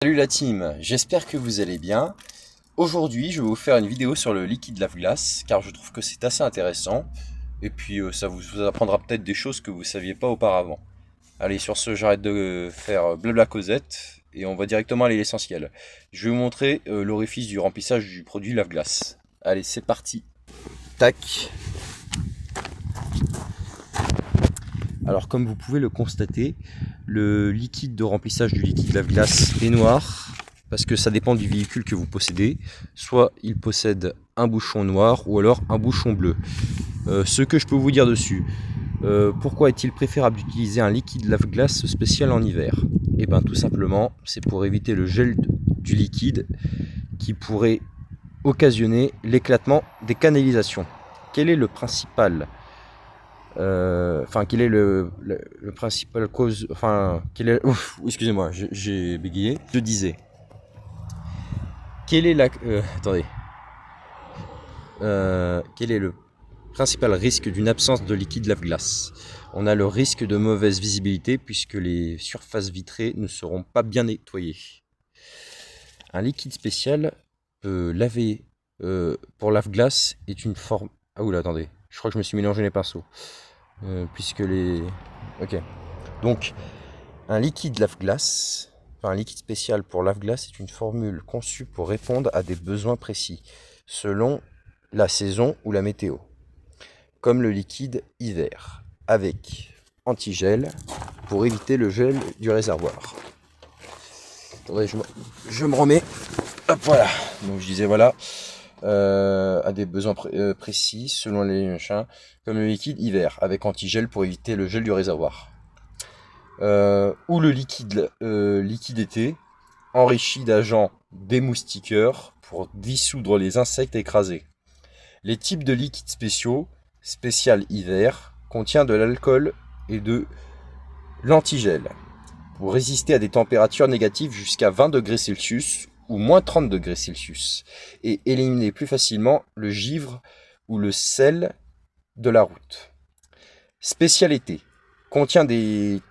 Salut la team, j'espère que vous allez bien. Aujourd'hui, je vais vous faire une vidéo sur le liquide lave-glace car je trouve que c'est assez intéressant et puis ça vous apprendra peut-être des choses que vous ne saviez pas auparavant. Allez, sur ce, j'arrête de faire blabla causette et on va directement aller à l'essentiel. Je vais vous montrer l'orifice du remplissage du produit lave-glace. Allez, c'est parti. Tac. Alors comme vous pouvez le constater, le liquide de remplissage du liquide lave-glace est noir parce que ça dépend du véhicule que vous possédez. Soit il possède un bouchon noir ou alors un bouchon bleu. Ce que je peux vous dire dessus, pourquoi est-il préférable d'utiliser un liquide lave-glace spécial en hiver? Et bien tout simplement, c'est pour éviter le gel du liquide qui pourrait occasionner l'éclatement des canalisations. Quel est le principal quel est le principal cause, quel est, excusez-moi, j'ai bégayé. Je disais, quel est quel est le principal risque d'une absence de liquide lave-glace? On a le risque de mauvaise visibilité puisque les surfaces vitrées ne seront pas bien nettoyées. Un liquide spécial laver pour lave-glace est une forme. Ah oula, attendez, je crois que je me suis mélangé les pinceaux. Puisque les... Ok. Donc, un liquide lave-glace, un liquide spécial pour lave-glace est une formule conçue pour répondre à des besoins précis, selon la saison ou la météo. Comme le liquide hiver, avec antigel pour éviter le gel du réservoir. Attendez, je me remets. Hop, voilà. Donc je disais voilà. À des besoins précis selon les machins, comme le liquide hiver avec antigel pour éviter le gel du réservoir, ou le liquide été enrichi d'agents démoustiqueurs pour dissoudre les insectes écrasés. Les types de liquides spéciaux spécial hiver contient de l'alcool et de l'antigel pour résister à des températures négatives jusqu'à 20 degrés Celsius ou moins 30 degrés Celsius et éliminer plus facilement le givre ou le sel de la route. Spécialité contient des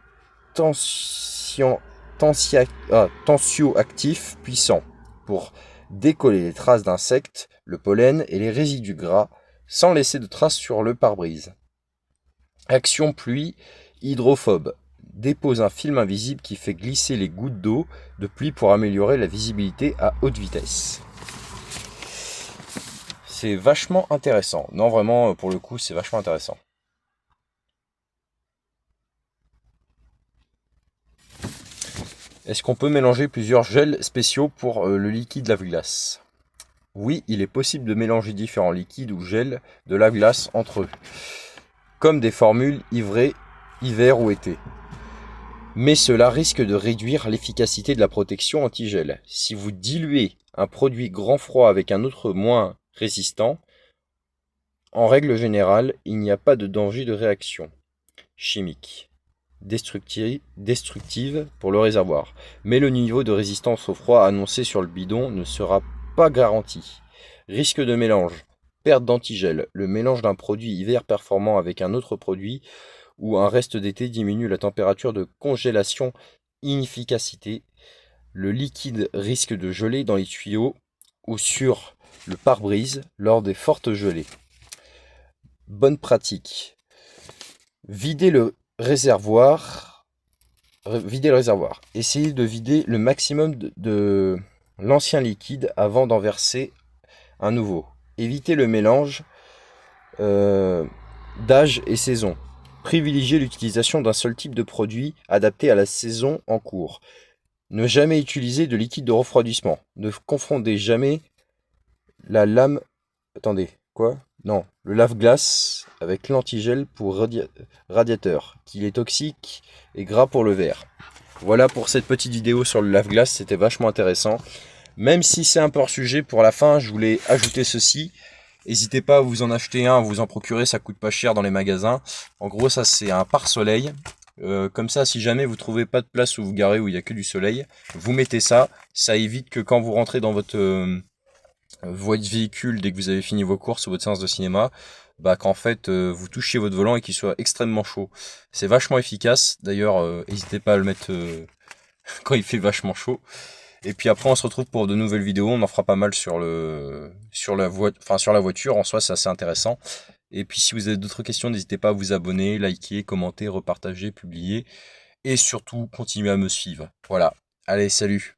tensioactifs puissants pour décoller les traces d'insectes, le pollen et les résidus gras sans laisser de traces sur le pare-brise. Action pluie hydrophobe. Dépose un film invisible qui fait glisser les gouttes d'eau de pluie pour améliorer la visibilité à haute vitesse. C'est vachement intéressant. Non, vraiment, pour le coup, c'est vachement intéressant. Est-ce qu'on peut mélanger plusieurs gels spéciaux pour le liquide lave-glace? Oui, il est possible de mélanger différents liquides ou gels de lave-glace entre eux, comme des formules hiver ou été. Mais cela risque de réduire l'efficacité de la protection anti-gel. Si vous diluez un produit grand froid avec un autre moins résistant, en règle générale, il n'y a pas de danger de réaction chimique destructive pour le réservoir. Mais le niveau de résistance au froid annoncé sur le bidon ne sera pas garanti. Risque de mélange. Perte d'antigel. Le mélange d'un produit hiver performant avec un autre produit ou un reste d'été diminue la température de congélation. Inefficacité. Le liquide risque de geler dans les tuyaux ou sur le pare-brise lors des fortes gelées. Bonne pratique. Vider le réservoir. Essayez de vider le maximum de l'ancien liquide avant d'en verser un nouveau. Évitez le mélange d'âge et saison. Privilégiez l'utilisation d'un seul type de produit adapté à la saison en cours. Ne jamais utiliser de liquide de refroidissement. Ne confondez jamais la lame... Attendez, quoi? Non, le lave-glace avec l'antigel pour radiateur, qu'il est toxique et gras pour le verre. Voilà pour cette petite vidéo sur le lave-glace, c'était vachement intéressant. Même si c'est un peu hors sujet, pour la fin, je voulais ajouter ceci. N'hésitez pas à vous en acheter un, à vous en procurer, ça coûte pas cher dans les magasins. En gros, ça c'est un pare-soleil. Comme ça, si jamais vous trouvez pas de place où vous garez, où il n'y a que du soleil, vous mettez ça. Ça évite que quand vous rentrez dans votre véhicule, dès que vous avez fini vos courses ou votre séance de cinéma, bah qu'en fait vous touchiez votre volant et qu'il soit extrêmement chaud. C'est vachement efficace. D'ailleurs, n'hésitez pas à le mettre quand il fait vachement chaud. Et puis après, on se retrouve pour de nouvelles vidéos. On en fera pas mal sur sur la voiture. En soi, c'est assez intéressant. Et puis, si vous avez d'autres questions, n'hésitez pas à vous abonner, liker, commenter, repartager, publier. Et surtout, continuez à me suivre. Voilà. Allez, salut!